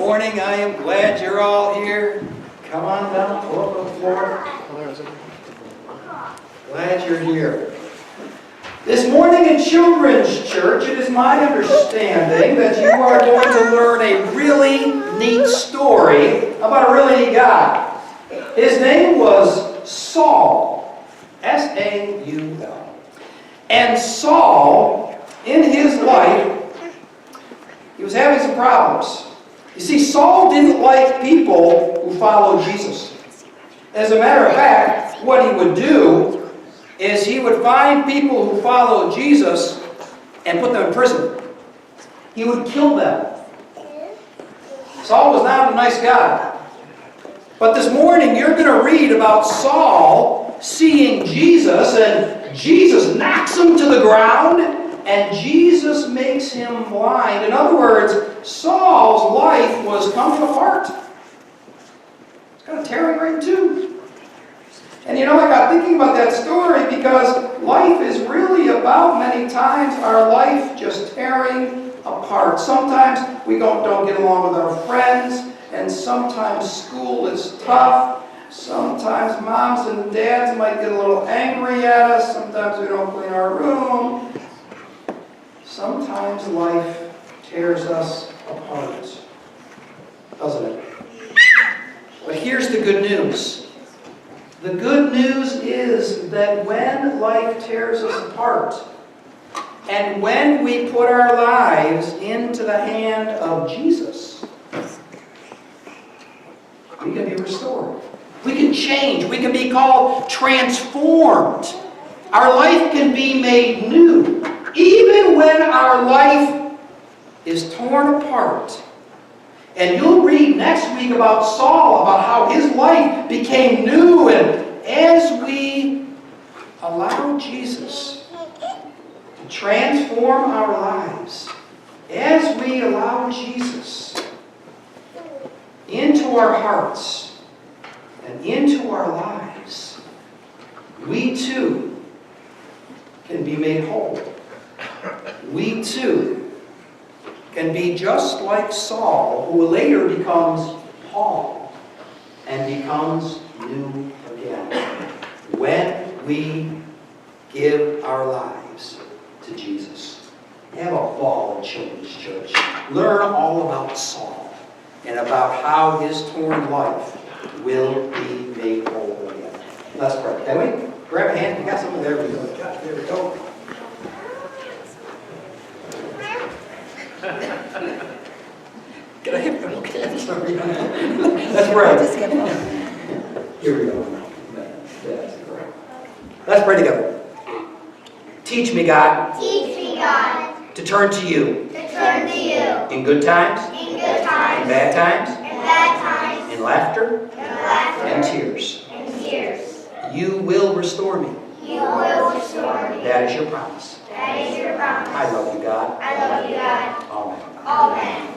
morning. I am glad you're all here. Come on down, pull up on the floor. Glad you're here. This morning in Children's Church, it is my understanding that you are going to learn a really neat story about a really neat guy. His name was Saul. S-A-U-L. And Saul, in his life, he was having some problems. You see, Saul didn't like people who followed Jesus. As a matter of fact, what he would do is he would find people who followed Jesus and put them in prison. He would kill them. Saul was not a nice guy. But this morning you're going to read about Saul seeing Jesus, and Jesus knocks him to the ground, and Jesus makes him blind. In other words, Saul's life was coming apart. It's kind of tearing right in two. And you know, I got thinking about that story because life is really about, many times, our life just tearing apart. Sometimes we don't get along with our friends, and sometimes school is tough. Sometimes moms and dads might get a little angry at us. Sometimes we don't clean our room. Sometimes life tears us apart, doesn't it? But here's the good news. The good news is that when life tears us apart, and when we put our lives into the hand of Jesus, we can be restored. We can change. We can be called transformed. Our life can be made new. Even when our life is torn apart. And you'll read next week about Saul, about how his life became new. And as we allow Jesus to transform our lives, as we allow Jesus into our hearts and into our lives, we too can be made whole. We too can be just like Saul, who later becomes Paul and becomes new again, when we give our lives to Jesus. Have a ball in Children's Church. Learn all about Saul and about how his torn life will be made whole again. Let's pray. Can we? Grab a hand. You got something? There we go. There we go. Can I have them? Okay, sorry. Let's pray. Here we go. That's correct. Let's pray together. Teach me, God. Teach me, God. To turn to you. To turn to you. In good times. In good times. In bad times. In bad times. In laughter. In laughter. And tears. And tears. You will restore me. You will restore me. That is your promise. That is your promise. I love you, God. I love you, God. Amen. Amen.